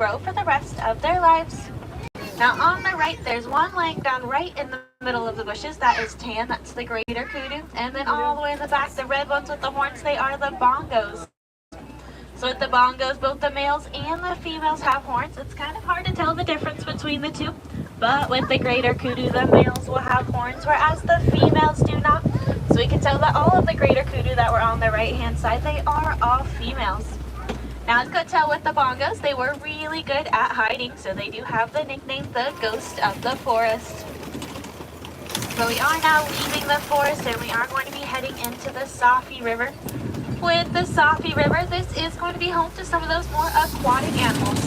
grow for the rest of their lives. Now on the right, there's one laying down right in the middle of the bushes. That is tan, that's the greater kudu. And then all the way in the back, the red ones with the horns, they are the bongos. So with the bongos, both the males and the females have horns. It's kind of hard to tell the difference between the two. But with the greater kudu, the males will have horns, whereas the females do not. So we can tell that all of the greater kudu that were on the right-hand side, they are all females. Now, as you could tell with the bongos, they were really good at hiding, so they do have the nickname, the ghost of the forest. So we are now leaving the forest, and we are going to be heading into the Safi River. With the Safi River, this is going to be home to some of those more aquatic animals.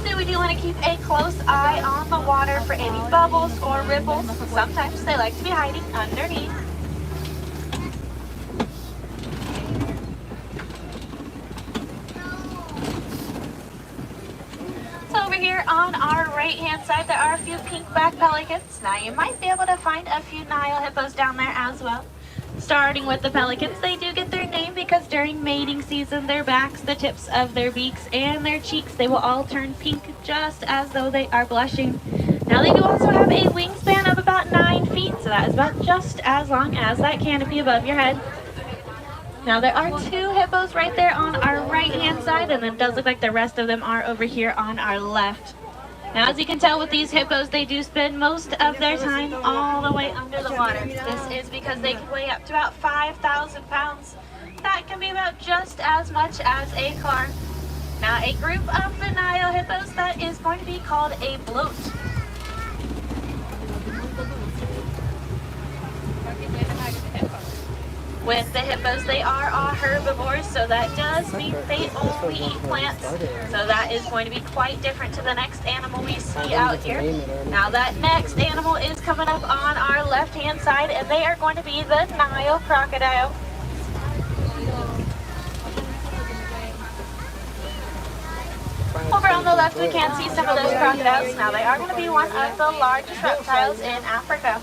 So we do want to keep a close eye on the water for any bubbles or ripples. Sometimes they like to be hiding underneath. Over here on our right hand side, there are a few pink-backed pelicans. Now you might be able to find a few Nile hippos down there as well. Starting with the pelicans, they do get their name because during mating season, their backs, the tips of their beaks, and their cheeks, they will all turn pink just as though they are blushing. Now they do also have a wingspan of about 9 feet, so that is about just as long as that canopy above your head. Now there are 2 hippos right there on our right hand side, and it does look like the rest of them are over here on our left. Now as you can tell with these hippos, they do spend most of their time all the way under the water. This is because they can weigh up to about 5,000 pounds. That can be about just as much as a car. Now a group of the Nile hippos, that is going to be called a bloat. With the hippos, they are all herbivores, so that does mean they only eat plants. So that is going to be quite different to the next animal we see out here. Now that next animal is coming up on our left-hand side, and they are going to be the Nile crocodile. Over on the left, we can see some of those crocodiles. Now they are going to be one of the largest reptiles in Africa.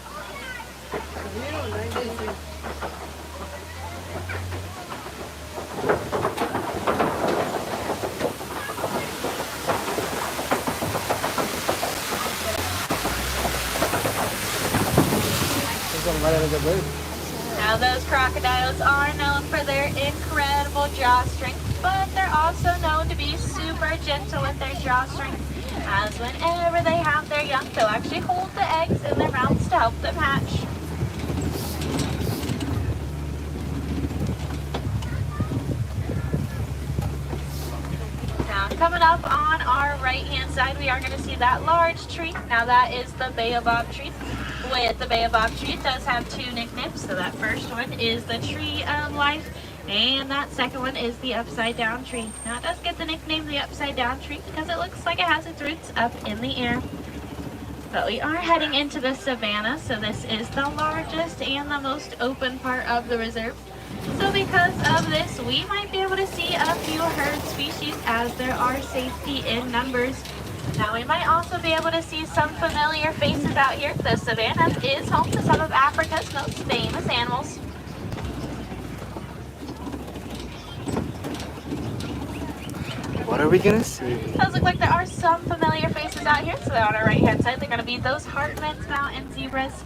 Now those crocodiles are known for their incredible jaw strength, but they're also known to be super gentle with their jaw strength, as whenever they have their young, they'll actually hold the eggs in their mouths to help them hatch. Now coming up on our right hand side, we are going to see that large tree. Now that is the baobab tree. With the baobab tree, it does have 2 nicknames. So that first one is the tree of life, and that second one is the upside down tree. Now it does get the nickname the upside down tree because it looks like it has its roots up in the air. But we are heading into the savanna, so this is the largest and the most open part of the reserve. So because of this, we might be able to see a few herd species as there are safety in numbers. Now we might also be able to see some familiar faces out here. The savanna is home to some of Africa's most famous animals. What are we gonna see? It does look like there are some familiar faces out here. So on our right hand side, they're going to be those Hartmann's mountain zebras.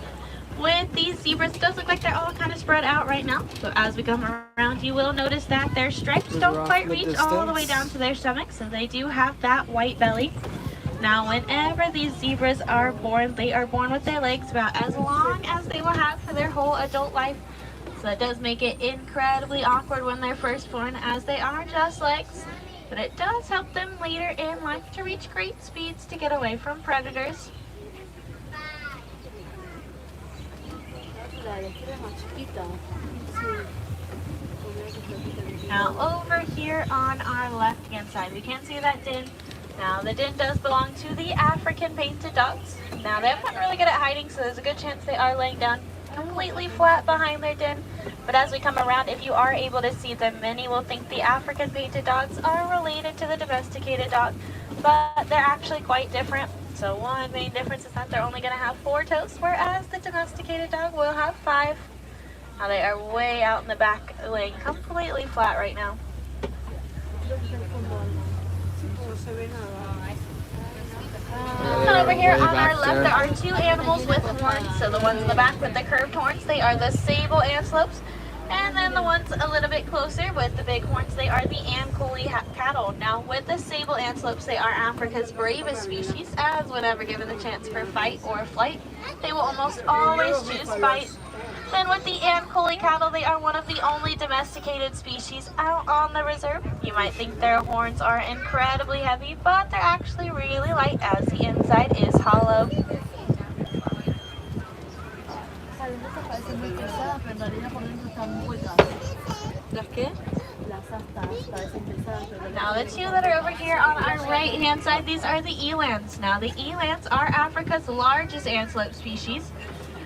With these zebras, it does look like they're all kind of spread out right now. So as we come around, you will notice that their stripes don't quite reach all the way down to their stomachs. So they do have that white belly. Now, whenever these zebras are born, they are born with their legs about as long as they will have for their whole adult life. So it does make it incredibly awkward when they're first born, as they are just legs. But it does help them later in life to reach great speeds to get away from predators. Now over here on our left hand side, we can see that din. Now the din does belong to the African painted dogs. Now they're not really good at hiding, so there's a good chance they are laying down completely flat behind their din. But as we come around, if you are able to see them, many will think the African painted dogs are related to the domesticated dog, but they're actually quite different. So one main difference is that they're only going to have 4 toes, whereas the domesticated dog will have 5. Now they are way out in the back, laying completely flat right now. here way on back our left, there. there are two animals with horns. So the ones in the back with the curved horns, they are the sable antelopes. And then the ones a little bit closer with the big horns, they are the Ankole cattle. Now with the sable antelopes, they are Africa's bravest species, as whenever given the chance for fight or flight, they will almost always choose fight. Then with the Ankole cattle, they are one of the only domesticated species out on the reserve. You might think their horns are incredibly heavy, but they're actually really light as the inside is hollow. Now the two that are over here on our right hand side, these are the elands. Now the elands are Africa's largest antelope species.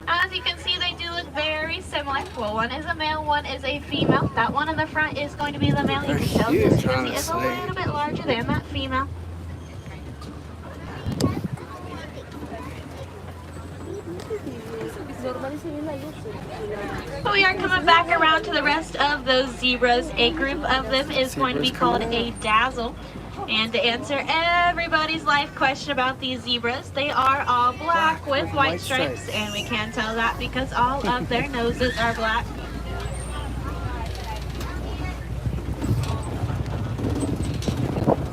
As you can see, they do look very similar. Well, one is a male, one is a female. That one in the front is going to be the male. You can tell just because he is a little bit larger than that female. But we are coming back around to the rest of those zebras. A group of them is going to be called a dazzle. And to answer everybody's life question about these zebras, they are all black with white stripes. And we can tell that because all of their noses are black.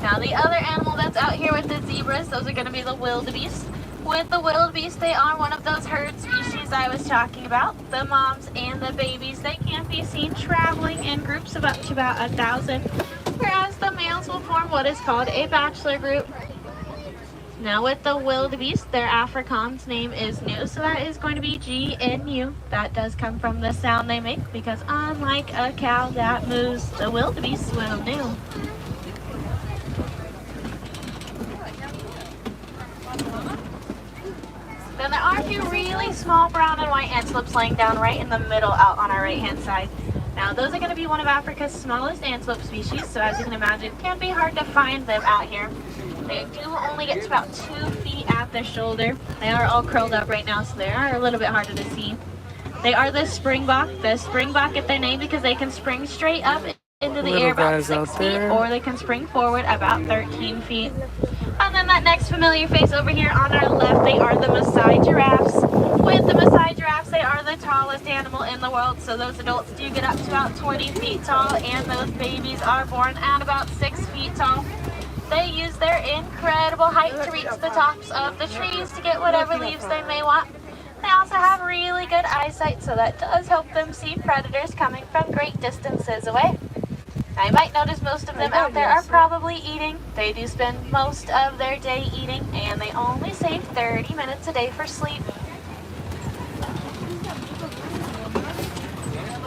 Now the other animal that's out here with the zebras, those are going to be the wildebeest. With the wildebeest, they are one of those herd species I was talking about. The moms and the babies, they can be seen traveling in groups of up to about 1,000, whereas the males will form what is called a bachelor group. Now with the wildebeest, their Afrikaans name is Nu, so that is going to be GNU. That does come from the sound they make, because unlike a cow that moves, the wildebeest will Nu. Then there are a few really small brown and white antelopes laying down right in the middle out on our right hand side. Now those are going to be one of Africa's smallest antelope species, so as you can imagine, it can be hard to find them out here. They do only get to about 2 feet at the shoulder. They are all curled up right now, so they are a little bit harder to see. They are the springbok. The springbok get their name because they can spring straight up into the air about 6 feet, or they can spring forward about 13 feet. And then that next familiar face over here on our left, they are the Maasai giraffes. With the Maasai giraffes, they are the tallest animal in the world, so those adults do get up to about 20 feet tall, and those babies are born at about 6 feet tall. They use their incredible height to reach the tops of the trees to get whatever leaves they may want. They also have really good eyesight, so that does help them see predators coming from great distances away. Now you might notice most of them out there are probably eating. They do spend most of their day eating, and they only save 30 minutes a day for sleep.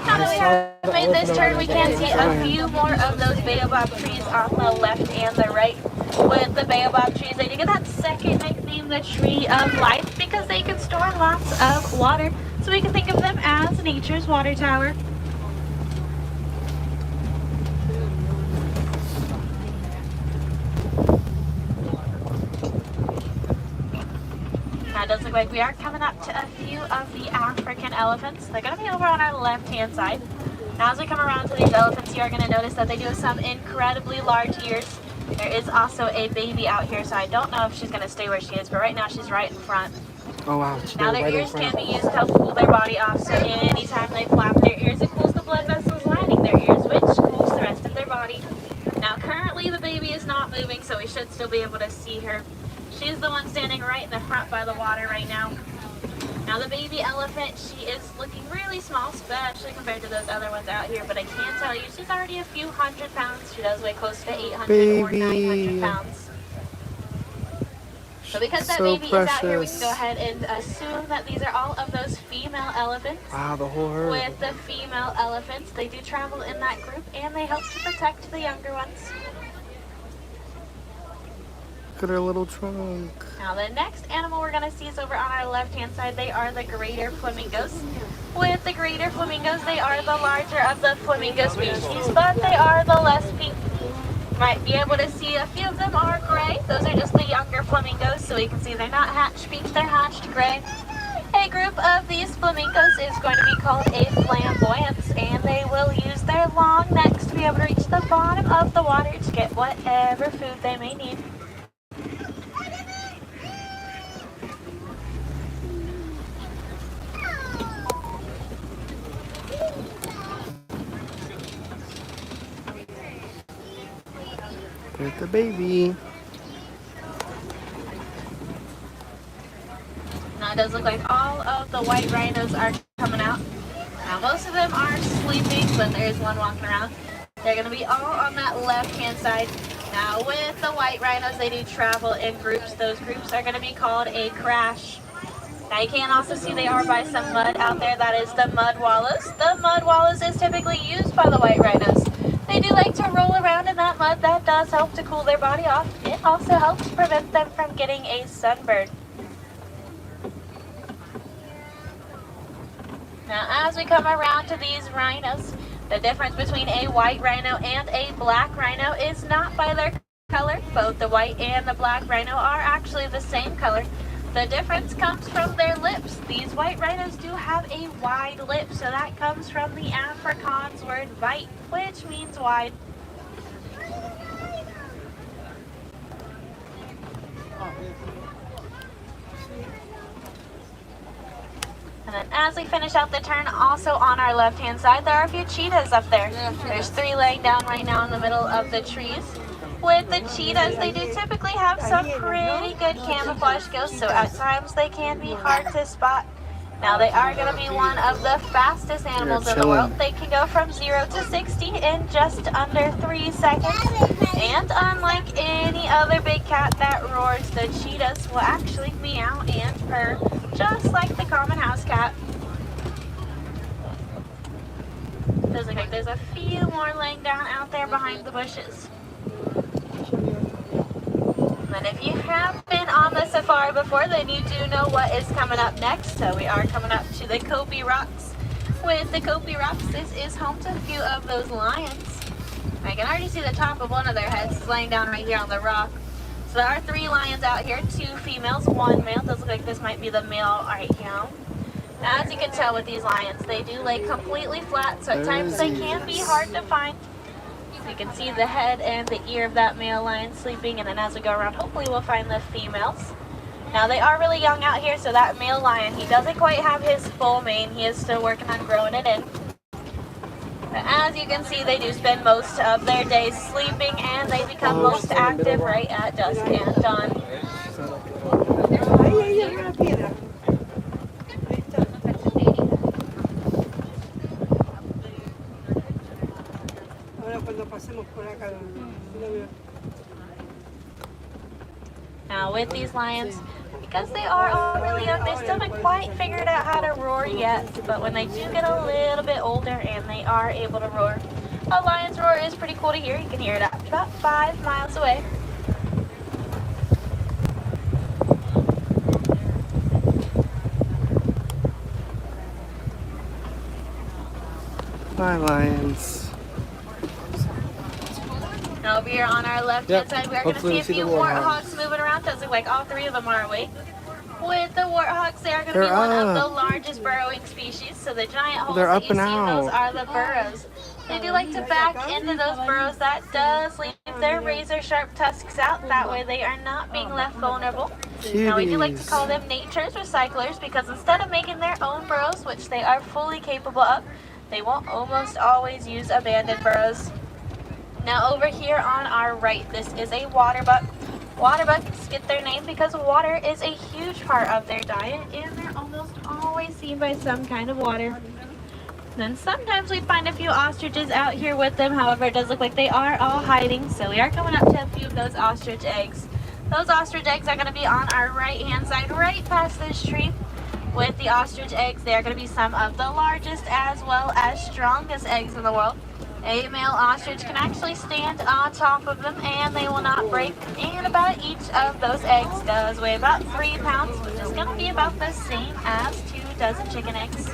Now that we have made this turn, we can see a few more of those baobab trees on the left and the right. With the baobab trees, they do get that second nickname, the tree of life, because they can store lots of water. So we can think of them as nature's water tower. Now it does look like we are coming up to a few of the African elephants. They're going to be over on our left-hand side. Now as we come around to these elephants, you are going to notice that they do have some incredibly large ears. There is also a baby out here, so I don't know if she's going to stay where she is, but right now she's right in front. Oh wow. Now their ears can be used to help cool their body off, so anytime they flap their ears, it cools the blood vessels lining their ears, which cools the rest of their body. Now currently the baby is not moving, so we should still be able to see her. She's the one standing right in the front by the water right now. Now the baby elephant, she is looking really small, especially compared to those other ones out here, but I can tell you she's already a few hundred pounds. She does weigh close to 800 or 900 pounds. So because that baby is out here, we can go ahead and assume that these are all of those female elephants. Wow, the whole herd. With the female elephants, they do travel in that group, and they help to protect the younger ones. Look at her little trunk. Now the next animal we're going to see is over on our left hand side. They are the greater flamingos. With the greater flamingos, they are the larger of the flamingo species, but they are the less pink. You might be able to see a few of them are gray. Those are just the younger flamingos, so you can see they're not hatched pink, they're hatched gray. A group of these flamingos is going to be called a flamboyance, and they will use their long necks to be able to reach the bottom of the water to get whatever food they may need. with the baby. Now it does look like all of the white rhinos are coming out. Now most of them are sleeping, but there's one walking around. They're going to be all on that left-hand side. Now with the white rhinos, they do travel in groups. Those groups are going to be called a crash. Now you can also see they are by some mud out there. That is the mud wallows. The mud wallows is typically used by the white rhinos. They do like to roll around in that mud. That does help to cool their body off. It also helps prevent them from getting a sunburn. Now as we come around to these rhinos, the difference between a white rhino and a black rhino is not by their color. Both the white and the black rhino are actually the same color. The difference comes from their lips. These white rhinos do have a wide lip, so that comes from the Afrikaans word weit, which means wide. And then as we finish out the turn, also on our left-hand side, there are a few cheetahs up there. There's 3 laying down right now in the middle of the trees. With the cheetahs, they do typically have some pretty good camouflage skills, so at times they can be hard to spot. Now they are going to be one of the fastest animals in the world. They can go from 0 to 60 in just under 3 seconds. And unlike any other big cat that roars, the cheetahs will actually meow and purr, just like the common house cat. Does look like there's a few more laying down out there behind the bushes. And if you have been on the safari before, then you do know what is coming up next. So we are coming up to the Kopi Rocks. With the Kopi Rocks, this is home to a few of those lions. I can already see the top of one of their heads is laying down right here on the rock. So there are 3 lions out here, 2 females, 1 male. Does look like this might be the male right here. Now, as you can tell with these lions, they do lay completely flat, so at times they can be hard to find. You can see the head and the ear of that male lion sleeping, and then as we go around, hopefully we'll find the females. Now they are really young out here, so that male lion, he doesn't quite have his full mane. He is still working on growing it in. But as you can see, they do spend most of their days sleeping, and they become most active right at dusk and dawn. Now with these lions, because they are all really young, they still haven't quite figured out how to roar yet, but when they do get a little bit older and they are able to roar, a lion's roar is pretty cool to hear. You can hear it up to about 5 miles away. Bye, lions. Now over here on our left-hand side, we are going to see a few warthogs moving around. Does look like all 3 of them are awake. With the warthogs, they are going to be one of the largest burrowing species. So the giant holes that you see, those are the burrows. They do like to back into those burrows. That does leave their razor-sharp tusks out. That way they are not being left vulnerable. Now we do like to call them nature's recyclers because instead of making their own burrows, which they are fully capable of, they will almost always use abandoned burrows. Now over here on our right, this is a water buck. Water bucks get their name because water is a huge part of their diet, and they're almost always seen by some kind of water. Then sometimes we find a few ostriches out here with them. However, it does look like they are all hiding, so we are coming up to a few of those ostrich eggs. Those ostrich eggs are going to be on our right-hand side, right past this tree. With the ostrich eggs, they are going to be some of the largest as well as strongest eggs in the world. A male ostrich can actually stand on top of them and they will not break. And about each of those eggs does weigh about 3 pounds, which is going to be about the same as 2 dozen chicken eggs.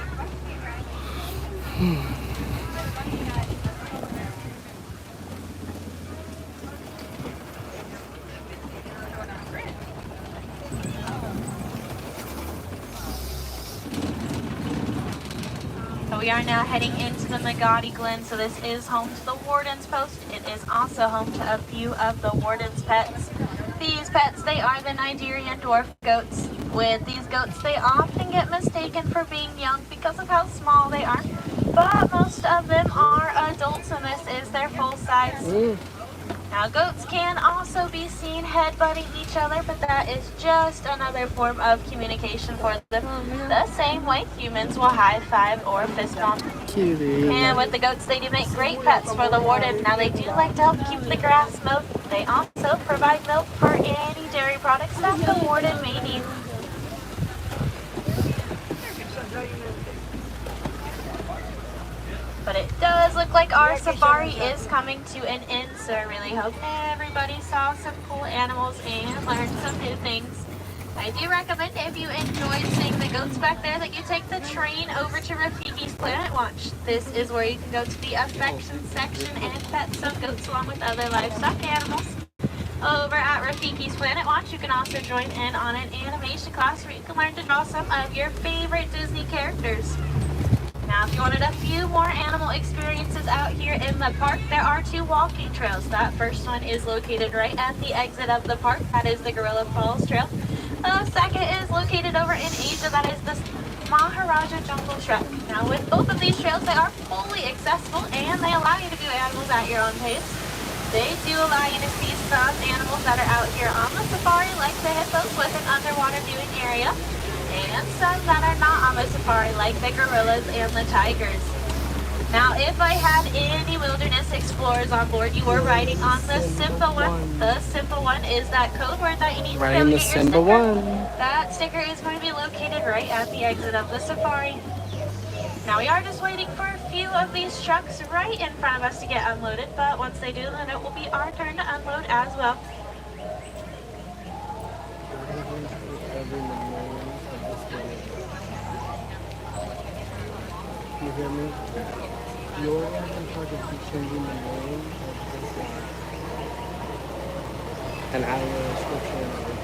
So we are now heading into the Nagati Glen. So this is home to the warden's post. It is also home to a few of the warden's pets. These pets, they are the Nigerian dwarf goats. With these goats, they often get mistaken for being young because of how small they are. But most of them are adults, and this is their full size. Now, goats can also be seen headbutting each other, but that is just another form of communication for them. The same way humans will high five or fist bump. Cutie. And with the goats, they do make great pets for the warden. Now, they do like to help keep the grass mowed. They also provide milk for any dairy products that the warden may need. But it does look like our safari is coming to an end, so I really hope everybody saw some cool animals and learned some new things. I do recommend, if you enjoyed seeing the goats back there, that you take the train over to Rafiki's Planet Watch. This is where you can go to the affection section and pet some goats along with other livestock animals. Over at Rafiki's Planet Watch, you can also join in on an animation class where you can learn to draw some of your favorite Disney characters. Now, if you wanted a few more animal experiences out here in the park, there are 2 walking trails. That first one is located right at the exit of the park. That is the Gorilla Falls Trail. The second is located over in Asia. That is the Maharaja Jungle Trek. Now, with both of these trails, they are fully accessible and they allow you to view animals at your own pace. They do allow you to see some animals that are out here on the safari, like the hippos with an underwater viewing area, and some that are not on the safari, like the gorillas and the tigers. Now, if I had any wilderness explorers on board, you were riding on the Simba one. The Simba one is that code word that you need to be able to get your Simba sticker. one. That sticker is going to be located right at the exit of the safari. Now, we are just waiting for a few of these trucks right in front of us to get unloaded, but once they do, then it will be our turn to unload as well. You hear me? You're in charge of changing the name of this line. And adding a description and everything.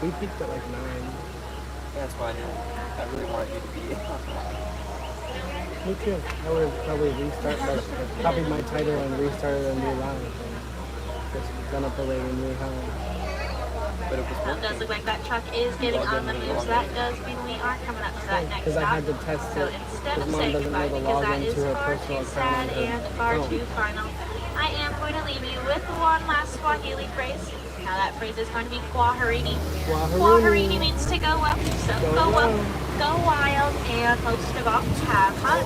We peaked at like 9. That's fine. I really wanted you to be in. Me too. I would probably copy my title and restart a new line. Just gonna play a new line. But it was It does look like that truck is getting on the move, so that does mean we are coming up to that next Because I stop. had to test So it. instead of Mom saying doesn't goodbye, know to because log that is into her far personal too account sad on her and far phone. too final, I am going to leave you with one last Swahili phrase. Now that phrase is going to be Kwaherini. Kwaherini means to go well, so go well, go wild, and most of all, have fun.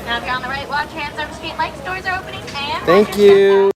Now if you're on the right, watch your hands over speed lights, doors are opening, and Thank you.